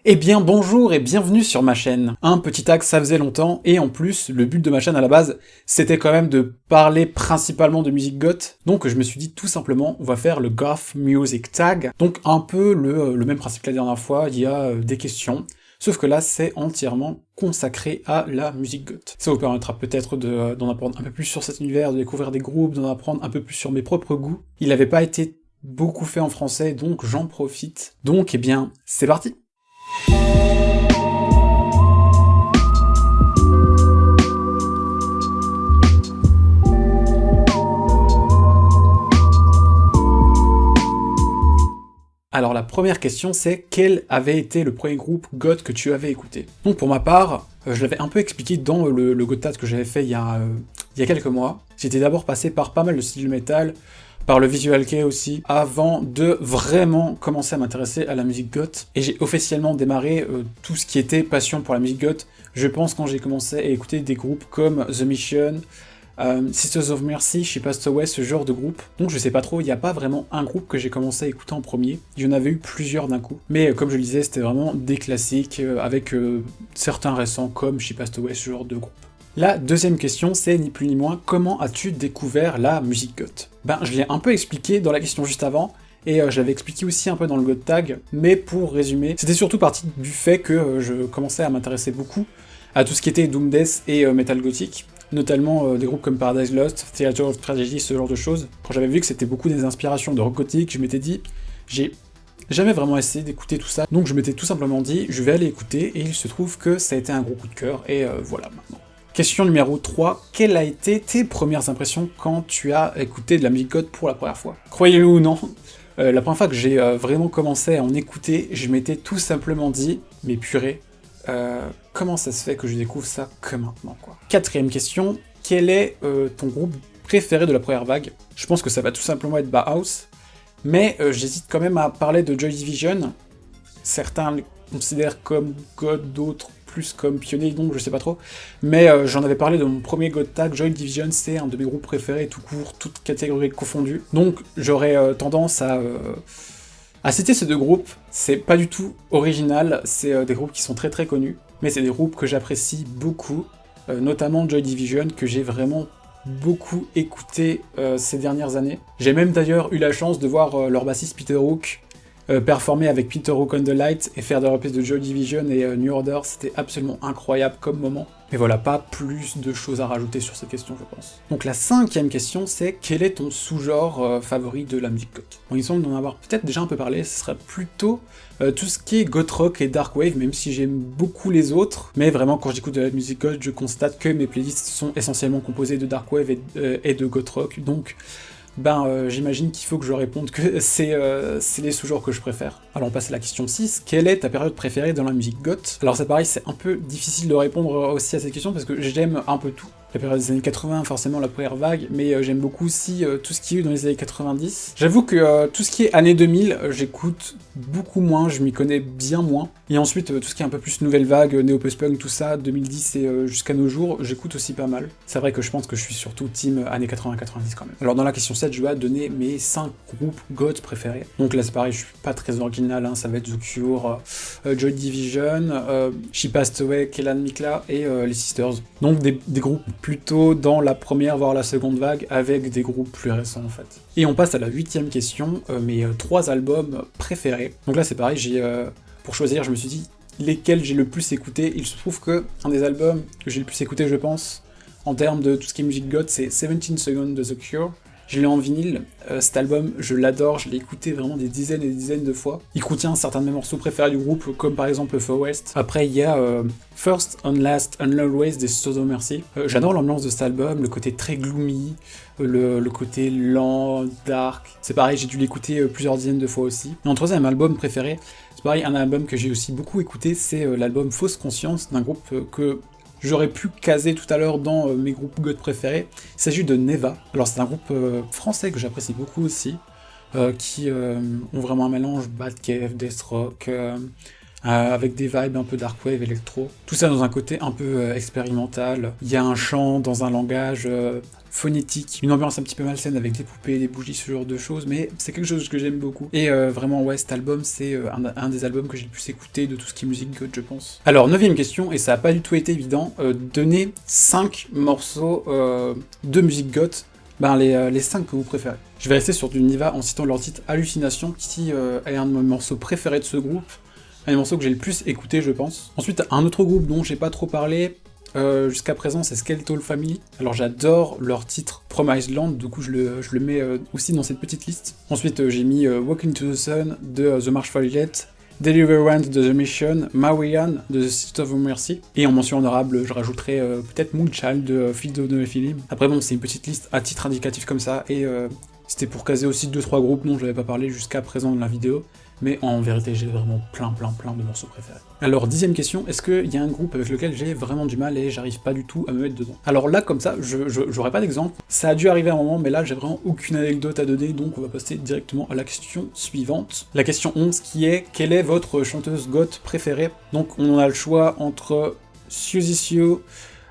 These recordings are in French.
Eh bien bonjour et bienvenue sur ma chaîne. Un petit axe, ça faisait longtemps, et en plus, le but de ma chaîne à la base, c'était quand même de parler principalement de musique goth, donc je me suis dit tout simplement, on va faire le Goth Music Tag, donc un peu le même principe que la dernière fois, il y a des questions, sauf que là, c'est entièrement consacré à la musique goth. Ça vous permettra peut-être d'en apprendre un peu plus sur cet univers, de découvrir des groupes, d'en apprendre un peu plus sur mes propres goûts. Il n'avait pas été beaucoup fait en français, donc j'en profite. Donc, eh bien, c'est parti! Alors la première question c'est quel avait été le premier groupe goth que tu avais écouté? Donc pour ma part, je l'avais un peu expliqué dans le Gothat que j'avais fait il y a quelques mois. J'étais d'abord passé par pas mal de styles metal, par le visual kei aussi, avant de vraiment commencer à m'intéresser à la musique goth. Et j'ai officiellement démarré tout ce qui était passion pour la musique goth, je pense quand j'ai commencé à écouter des groupes comme The Mission, Sisters of Mercy, She Passed Away, ce genre de groupe. Donc je sais pas trop, il n'y a pas vraiment un groupe que j'ai commencé à écouter en premier, il y en avait eu plusieurs d'un coup. Mais comme je le disais, c'était vraiment des classiques, avec certains récents comme She Passed Away, ce genre de groupe. La deuxième question, c'est ni plus ni moins, comment as-tu découvert la musique goth? Ben, je l'ai un peu expliqué dans la question juste avant, et je l'avais expliqué aussi un peu dans le Goth Tag, mais pour résumer, c'était surtout parti du fait que je commençais à m'intéresser beaucoup à tout ce qui était Doom Death et Metal Gothic, notamment des groupes comme Paradise Lost, Theater of Tragedy, ce genre de choses. Quand j'avais vu que c'était beaucoup des inspirations de rock gothique, je m'étais dit, j'ai jamais vraiment essayé d'écouter tout ça, donc je m'étais tout simplement dit, je vais aller écouter, et il se trouve que ça a été un gros coup de cœur, et voilà maintenant. Question numéro 3, quelles a été tes premières impressions quand tu as écouté de la musique goth pour la première fois? Croyez-le ou non, la première fois que j'ai vraiment commencé à en écouter, je m'étais tout simplement dit, mais purée, comment ça se fait que je découvre ça que maintenant, quoi? Quatrième question, quel est ton groupe préféré de la première vague? Je pense que ça va tout simplement être Bauhaus, mais j'hésite quand même à parler de Joy Division. Certains le considèrent comme God, d'autres plus comme pionnier, donc je sais pas trop. Mais j'en avais parlé de mon premier God Tag, Joy Division, c'est un de mes groupes préférés, tout court, toutes catégories confondues. Donc j'aurais tendance à citer ces deux groupes. C'est pas du tout original, c'est des groupes qui sont très très connus, mais c'est des groupes que j'apprécie beaucoup, notamment Joy Division, que j'ai vraiment beaucoup écouté ces dernières années. J'ai même d'ailleurs eu la chance de voir leur bassiste Peter Hook performer avec Peter Hook on the Light et faire des reprises de Joy Division et New Order, c'était absolument incroyable comme moment. Mais voilà, pas plus de choses à rajouter sur cette question, je pense. Donc la cinquième question, c'est quel est ton sous-genre favori de la musique goth? Bon, il semble d'en avoir peut-être déjà un peu parlé, ce serait plutôt tout ce qui est goth rock et dark wave, même si j'aime beaucoup les autres, mais vraiment quand j'écoute de la musique goth, je constate que mes playlists sont essentiellement composées de dark wave et de goth rock, donc j'imagine qu'il faut que je réponde que c'est les sous-genres que je préfère. Alors on passe à la question 6, quelle est ta période préférée dans la musique goth? Alors c'est pareil, c'est un peu difficile de répondre aussi à cette question parce que j'aime un peu tout. La période des années 80, forcément la première vague, mais j'aime beaucoup aussi tout ce qu'il y a eu dans les années 90. J'avoue que tout ce qui est années 2000, j'écoute beaucoup moins, je m'y connais bien moins. Et ensuite, tout ce qui est un peu plus nouvelle vague, néo-post-punk, tout ça, 2010 et jusqu'à nos jours, j'écoute aussi pas mal. C'est vrai que je pense que je suis surtout team années 80-90 quand même. Alors dans la question 7, je vais donner mes 5 groupes goth préférés. Donc là c'est pareil, je suis pas très original, hein, ça va être The Cure, Joy Division, She Passed Away, Kellan Mikla et les Sisters. Donc des groupes plutôt dans la première voire la seconde vague, avec des groupes plus récents en fait. Et on passe à la 8ème question, mes 3 albums préférés. Donc là c'est pareil, pour choisir, je me suis dit lesquels j'ai le plus écouté. Il se trouve que un des albums que j'ai le plus écouté, je pense, en termes de tout ce qui est musique goth, c'est 17 Seconds de The Cure. Je l'ai en vinyle, cet album, je l'adore, je l'ai écouté vraiment des dizaines et des dizaines de fois. Il contient certains de mes morceaux préférés du groupe, comme par exemple Far West. Après, il y a First, On Last, and Always des Sisters of Mercy. J'adore l'ambiance de cet album, le côté très gloomy, le côté lent, dark. C'est pareil, j'ai dû l'écouter plusieurs dizaines de fois aussi. Et en troisième album préféré, c'est pareil, un album que j'ai aussi beaucoup écouté, c'est l'album Fausse Conscience, d'un groupe que j'aurais pu caser tout à l'heure dans mes groupes goth préférés. Il s'agit de Neva. Alors c'est un groupe français que j'apprécie beaucoup aussi, qui ont vraiment un mélange bad cave, death rock, avec des vibes un peu dark wave, électro. Tout ça dans un côté un peu expérimental. Il y a un chant dans un langage phonétique, une ambiance un petit peu malsaine avec des poupées, des bougies, ce genre de choses, mais c'est quelque chose que j'aime beaucoup. Et vraiment, ouais, cet album, c'est un des albums que j'ai le plus écouté de tout ce qui est musique goth, je pense. Alors, 9ème question, et ça a pas du tout été évident, donner 5 morceaux de musique goth, les 5 que vous préférez. Je vais rester sur du Niva en citant leur titre Hallucination, qui est un de mes morceaux préférés de ce groupe, un des morceaux que j'ai le plus écouté, je pense. Ensuite, un autre groupe dont j'ai pas trop parlé, jusqu'à présent, c'est Skeletal Family. Alors j'adore leur titre Promised Land, du coup je le mets aussi dans cette petite liste. Ensuite j'ai mis Walk Into the Sun de The March Violet, Deliverance de The Mission, Mawian de The Sister of Mercy, et en mention honorable je rajouterai peut-être Moonchild de Field of the Film. Après bon, c'est une petite liste à titre indicatif comme ça, et c'était pour caser aussi 2-3 groupes dont je n'avais pas parlé jusqu'à présent dans la vidéo. Mais en vérité, j'ai vraiment plein de morceaux préférés. Alors, 10ème question, est-ce qu'il y a un groupe avec lequel j'ai vraiment du mal et j'arrive pas du tout à me mettre dedans? Alors là, comme ça, j'aurais pas d'exemple. Ça a dû arriver à un moment, mais là, j'ai vraiment aucune anecdote à donner, donc on va passer directement à la question suivante. La question 11, qui est, quelle est votre chanteuse goth préférée? Donc, on a le choix entre Siouxsie Sioux,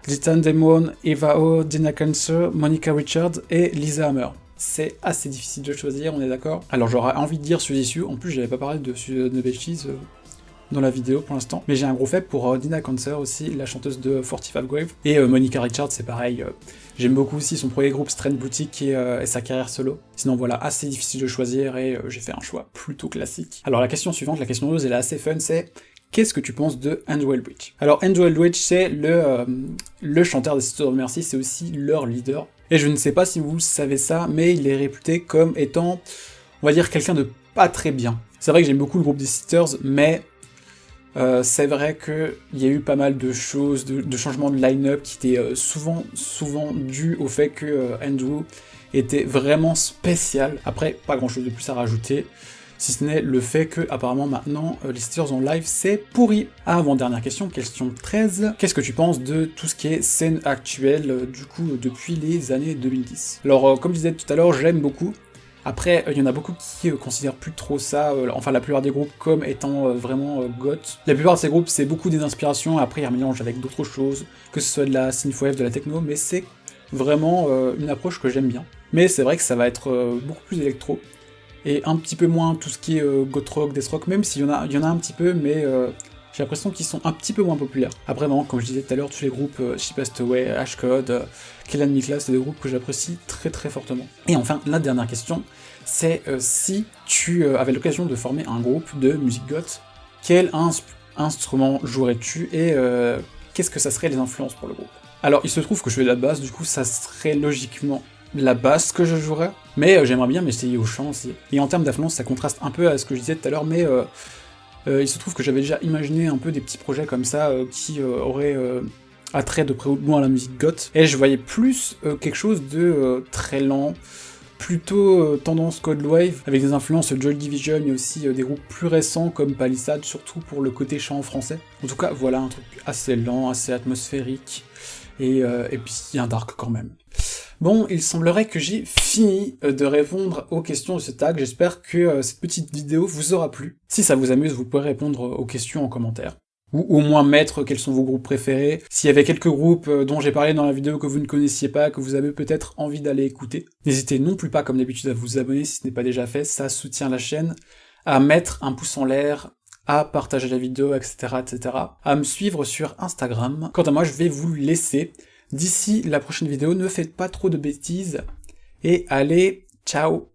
Litan Demon, Eva O, Dina Cancer, Monica Richards et Lisa Hammer. C'est assez difficile de choisir, on est d'accord? Alors j'aurais envie de dire Siouxsie Sioux, en plus j'avais pas parlé de Betches dans la vidéo pour l'instant, mais j'ai un gros faible pour Dina Cancer aussi, la chanteuse de 45 Grave, et Monica Richards c'est pareil, j'aime beaucoup aussi son premier groupe Strand Boutique et sa carrière solo. Sinon voilà, assez difficile de choisir et j'ai fait un choix plutôt classique. Alors la question suivante, la question 12, elle est assez fun, c'est qu'est-ce que tu penses de Andrew Eldritch? Alors Andrew Eldritch c'est le chanteur des Sisters of Mercy, c'est aussi leur leader. Et je ne sais pas si vous savez ça, mais il est réputé comme étant, on va dire, quelqu'un de pas très bien. C'est vrai que j'aime beaucoup le groupe des Sisters, mais c'est vrai qu'il y a eu pas mal de choses, de changements de line-up qui étaient souvent dus au fait que Andrew était vraiment spécial. Après, pas grand-chose de plus à rajouter, si ce n'est le fait que, apparemment, maintenant, les Sisters en live, c'est pourri. Avant-dernière question, question 13. Qu'est-ce que tu penses de tout ce qui est scène actuelle, du coup, depuis les années 2010? Alors, comme je disais tout à l'heure, j'aime beaucoup. Après, il y en a beaucoup qui considèrent plus trop ça, enfin la plupart des groupes, comme étant vraiment goth. La plupart de ces groupes, c'est beaucoup des inspirations, après ils remélangent avec d'autres choses, que ce soit de la synthwave, de la techno, mais c'est vraiment une approche que j'aime bien. Mais c'est vrai que ça va être beaucoup plus électro, et un petit peu moins tout ce qui est goth rock, death rock, même s'il y en a un petit peu, mais j'ai l'impression qu'ils sont un petit peu moins populaires. Après, non, comme je disais tout à l'heure, tous les groupes Cheapest Way, Ashcode, Kellan Miklas, c'est des groupes que j'apprécie très fortement. Et enfin, la dernière question, c'est si tu avais l'occasion de former un groupe de musique goth, quel instrument jouerais-tu et qu'est-ce que ça serait les influences pour le groupe? Alors, il se trouve que je fais de la basse, du coup, ça serait logiquement la basse que je jouerais, mais j'aimerais bien m'essayer au chant aussi. Et en termes d'influence, ça contraste un peu à ce que je disais tout à l'heure, mais il se trouve que j'avais déjà imaginé un peu des petits projets comme ça qui auraient attrait de près ou de loin à la musique goth, et je voyais plus quelque chose de très lent, plutôt tendance Cold Wave, avec des influences Joy Division, mais aussi des groupes plus récents comme Palisade, surtout pour le côté chant en français. En tout cas, voilà, un truc assez lent, assez atmosphérique, et puis un dark quand même. Bon, il semblerait que j'ai fini de répondre aux questions de ce tag, j'espère que cette petite vidéo vous aura plu. Si ça vous amuse, vous pouvez répondre aux questions en commentaire. Ou au moins mettre quels sont vos groupes préférés. S'il y avait quelques groupes dont j'ai parlé dans la vidéo que vous ne connaissiez pas, que vous avez peut-être envie d'aller écouter, n'hésitez non plus pas, comme d'habitude, à vous abonner si ce n'est pas déjà fait, ça soutient la chaîne, à mettre un pouce en l'air, à partager la vidéo, etc., à me suivre sur Instagram. Quant à moi, je vais vous laisser. D'ici la prochaine vidéo, ne faites pas trop de bêtises, et allez, ciao!